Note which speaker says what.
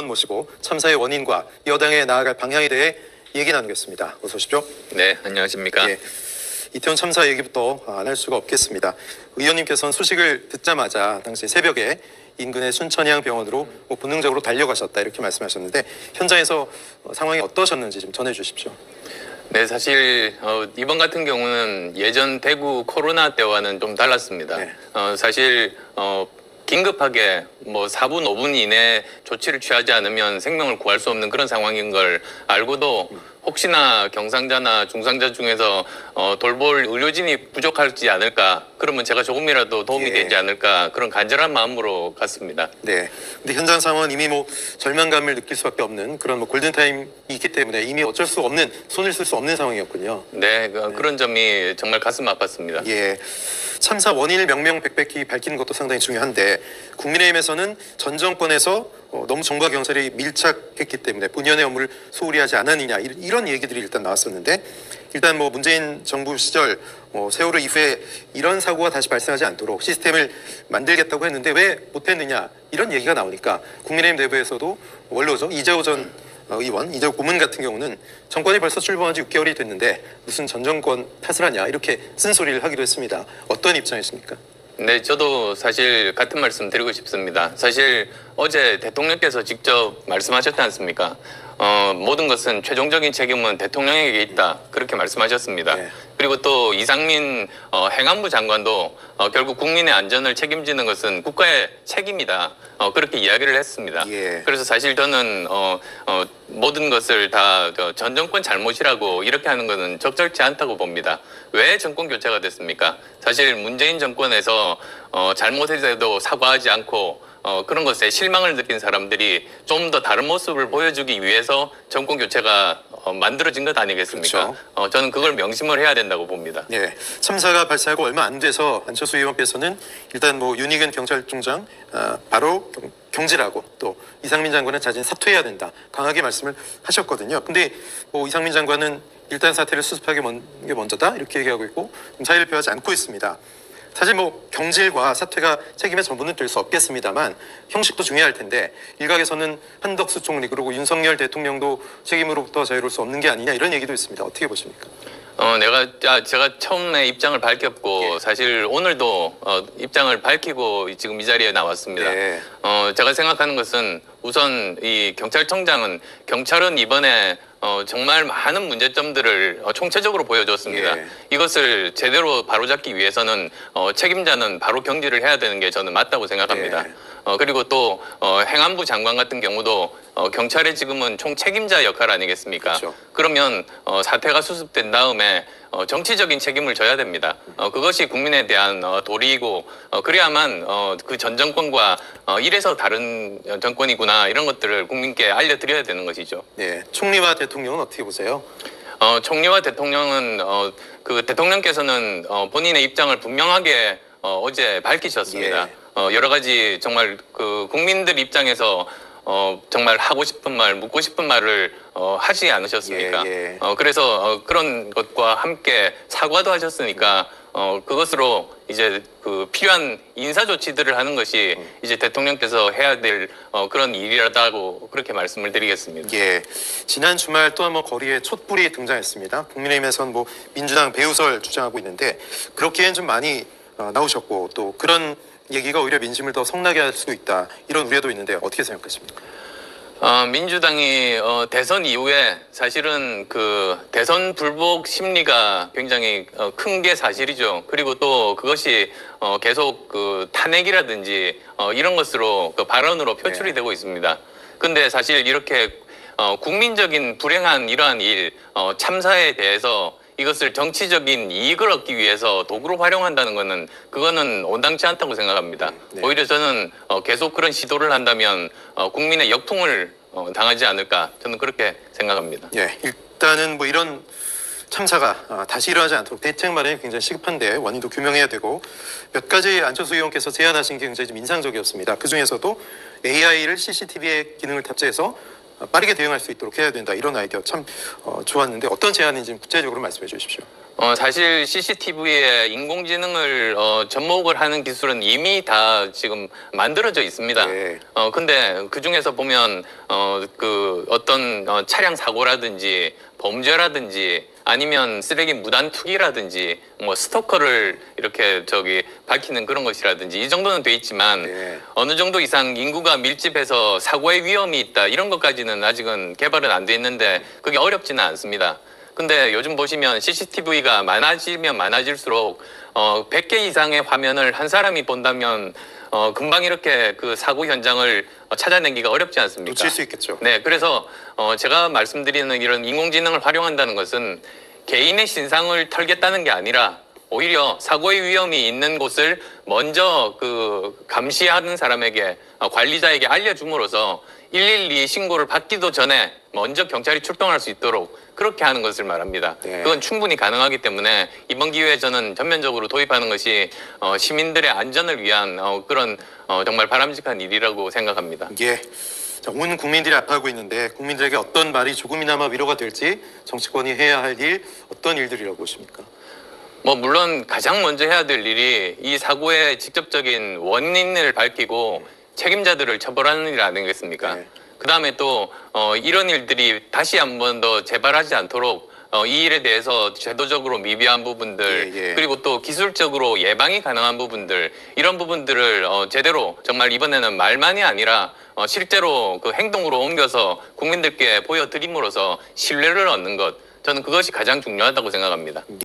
Speaker 1: 의원 모시고 참사의 원인과 여당에 나아갈 방향에 대해 얘기 나누겠습니다. 어서 오십시오.
Speaker 2: 네, 안녕하십니까.
Speaker 1: 예, 이태원 참사 얘기부터 안 할 수가 없겠습니다. 의원님께서는 소식을 듣자마자 당시 새벽에 인근의 순천향 병원으로 본능적으로 달려가셨다 이렇게 말씀하셨는데 현장에서 상황이 어떠셨는지 좀 전해주십시오.
Speaker 2: 네, 사실 이번 같은 경우는 예전 대구 코로나 때와는 좀 달랐습니다.
Speaker 1: 네.
Speaker 2: 사실 긴급하게 뭐 4분, 5분 이내에 조치를 취하지 않으면 생명을 구할 수 없는 그런 상황인 걸 알고도 혹시나 경상자나 중상자 중에서 돌볼 의료진이 부족하지 않을까, 그러면 제가 조금이라도 도움이 되지 않을까, 그런 간절한 마음으로 갔습니다.
Speaker 1: 네. 근데 현장 상황은 이미 뭐 절망감을 느낄 수밖에 없는 그런 뭐 골든타임이 있기 때문에 이미 어쩔 수 없는, 손을 쓸 수 없는 상황이었군요.
Speaker 2: 네, 그런 점이 정말 가슴 아팠습니다.
Speaker 1: 예. 참사 원인을 명명백백히 밝히는 것도 상당히 중요한데 국민의힘에서는 전 정권에서 너무 정부와 경찰이 밀착했기 때문에 본연의 업무를 소홀히 하지 않았느냐 이런 얘기들이 일단 나왔었는데 일단 뭐 문재인 정부 시절 세월호 이후에 이런 사고가 다시 발생하지 않도록 시스템을 만들겠다고 했는데 왜 못했느냐 이런 얘기가 나오니까 국민의힘 내부에서도 원로죠 이재호 전 의원, 이재호 고문 같은 경우는 정권이 벌써 출범한 지 6개월이 됐는데 무슨 전 정권 탓을 하냐 이렇게 쓴소리를 하기도 했습니다. 어떤 입장이십니까?
Speaker 2: 네, 저도 사실 같은 말씀 드리고 싶습니다. 사실 어제 대통령께서 직접 말씀하셨지 않습니까? 모든 것은 최종적인 책임은 대통령에게 있다. 그렇게 말씀하셨습니다.
Speaker 1: 네.
Speaker 2: 그리고 또 이상민 행안부 장관도 결국 국민의 안전을 책임지는 것은 국가의 책임이다. 그렇게 이야기를 했습니다.
Speaker 1: 예.
Speaker 2: 그래서 사실 저는 모든 것을 다 전 정권 잘못이라고 이렇게 하는 것은 적절치 않다고 봅니다. 왜 정권 교체가 됐습니까? 사실 문재인 정권에서 잘못해도 사과하지 않고 그런 것에 실망을 느낀 사람들이 좀 더 다른 모습을 보여주기 위해서 정권 교체가 만들어진 것 아니겠습니까?
Speaker 1: 그렇죠.
Speaker 2: 저는 그걸 명심을 해야 된다고 봅니다.
Speaker 1: 네, 참사가 발생하고 얼마 안 돼서 안철수 의원께서는 일단 뭐 윤익은 경찰총장 바로 경질하고 또 이상민 장관은 자진 사퇴해야 된다 강하게 말씀을 하셨거든요. 근데 뭐 이상민 장관은 일단 사퇴를 수습하는 게 먼저다 이렇게 얘기하고 있고 사의를 표하지 않고 있습니다. 사실 뭐 경질과 사퇴가 책임의 전부는 될 수 없겠습니다만 형식도 중요할 텐데 일각에서는 한덕수 총리 그리고 윤석열 대통령도 책임으로부터 자유로울 수 없는 게 아니냐 이런 얘기도 있습니다. 어떻게 보십니까?
Speaker 2: 제가 처음에 입장을 밝혔고 사실 오늘도 입장을 밝히고 지금 이 자리에 나왔습니다.
Speaker 1: 네.
Speaker 2: 제가 생각하는 것은 우선 이 경찰은 이번에 정말 많은 문제점들을 총체적으로 보여줬습니다.
Speaker 1: 예.
Speaker 2: 이것을 제대로 바로잡기 위해서는 책임자는 바로 경질을 해야 되는 게 저는 맞다고 생각합니다.
Speaker 1: 예.
Speaker 2: 그리고 또 행안부 장관 같은 경우도 경찰의 지금은 총책임자 역할 아니겠습니까?
Speaker 1: 그렇죠.
Speaker 2: 그러면 사태가 수습된 다음에 정치적인 책임을 져야 됩니다. 그것이 국민에 대한 도리이고 그래야만 그 전 정권과 이래서 다른 정권이구나 이런 것들을 국민께 알려드려야 되는 것이죠.
Speaker 1: 네, 총리와 대통령은 어떻게 보세요?
Speaker 2: 총리와 대통령은 그 대통령께서는 본인의 입장을 분명하게 어제 밝히셨습니다.
Speaker 1: 예.
Speaker 2: 여러 가지 정말 그 국민들 입장에서 정말 하고 싶은 말, 묻고 싶은 말을 하지 않으셨습니까?
Speaker 1: 예.
Speaker 2: 그래서 그런 것과 함께 사과도 하셨으니까 그것으로 이제 그 필요한 인사 조치들을 하는 것이 이제 대통령께서 해야 될 그런 일이라고 그렇게 말씀을 드리겠습니다.
Speaker 1: 예, 지난 주말 또 한번 거리에 촛불이 등장했습니다. 국민의힘에서는 뭐 민주당 배우설 주장하고 있는데 그렇기엔 좀 많이 나오셨고 또 그런 얘기가 오히려 민심을 더 성나게 할 수도 있다 이런 우려도 있는데 어떻게 생각하십니까?
Speaker 2: 민주당이 대선 이후에 사실은 그 대선 불복 심리가 굉장히 큰 게 사실이죠. 그리고 또 그것이 계속 그 탄핵이라든지 이런 것으로 그 발언으로 표출이 되고 있습니다. 근데 사실 이렇게 국민적인 불행한 이러한 참사에 대해서 이것을 정치적인 이익을 얻기 위해서 도구로 활용한다는 것은 그거는 온당치 않다고 생각합니다.
Speaker 1: 네.
Speaker 2: 오히려 저는 계속 그런 시도를 한다면 국민의 역풍을 당하지 않을까 저는 그렇게 생각합니다.
Speaker 1: 예, 일단은 뭐 이런 참사가 다시 일어나지 않도록 대책 마련이 굉장히 시급한데 원인도 규명해야 되고 몇 가지 안철수 의원께서 제안하신 게 굉장히 좀 인상적이었습니다. 그 중에서도 AI를 CCTV의 기능을 탑재해서 빠르게 대응할 수 있도록 해야 된다 이런 아이디어 참 좋았는데 어떤 제안인지 구체적으로 말씀해 주십시오.
Speaker 2: 사실 CCTV에 인공지능을 접목을 하는 기술은 이미 다 지금 만들어져 있습니다.
Speaker 1: 네.
Speaker 2: 근데 그 중에서 보면 그 어떤 차량 사고라든지 범죄라든지 아니면 쓰레기 무단 투기라든지 뭐 스토커를 이렇게 밝히는 그런 것이라든지 이 정도는 돼 있지만
Speaker 1: 네.
Speaker 2: 어느 정도 이상 인구가 밀집해서 사고의 위험이 있다 이런 것까지는 아직은 개발은 안 돼 있는데 그게 어렵지는 않습니다. 근데 요즘 보시면 CCTV가 많아지면 많아질수록 100개 이상의 화면을 한 사람이 본다면 금방 이렇게 그 사고 현장을 찾아내기가 어렵지 않습니까?
Speaker 1: 놓칠 수 있겠죠.
Speaker 2: 네, 그래서 제가 말씀드리는 이런 인공지능을 활용한다는 것은 개인의 신상을 털겠다는 게 아니라 오히려 사고의 위험이 있는 곳을 먼저 그 감시하는 사람에게 관리자에게 알려줌으로써 112 신고를 받기도 전에 먼저 경찰이 출동할 수 있도록 그렇게 하는 것을 말합니다.
Speaker 1: 네.
Speaker 2: 그건 충분히 가능하기 때문에 이번 기회에 저는 전면적으로 도입하는 것이 시민들의 안전을 위한 그런 정말 바람직한 일이라고 생각합니다.
Speaker 1: 예. 자, 온 국민들이 아파하고 있는데 국민들에게 어떤 말이 조금이나마 위로가 될지 정치권이 해야 할 일, 어떤 일들이라고 보십니까?
Speaker 2: 뭐 물론 가장 먼저 해야 될 일이 이 사고의 직접적인 원인을 밝히고 책임자들을 처벌하는 일 아니겠습니까?
Speaker 1: 네.
Speaker 2: 그다음에 또 이런 일들이 다시 한 번 더 재발하지 않도록 이 일에 대해서 제도적으로 미비한 부분들
Speaker 1: 예, 예.
Speaker 2: 그리고 또 기술적으로 예방이 가능한 부분들 이런 부분들을 제대로 정말 이번에는 말만이 아니라 실제로 그 행동으로 옮겨서 국민들께 보여드림으로써 신뢰를 얻는 것 저는 그것이 가장 중요하다고 생각합니다.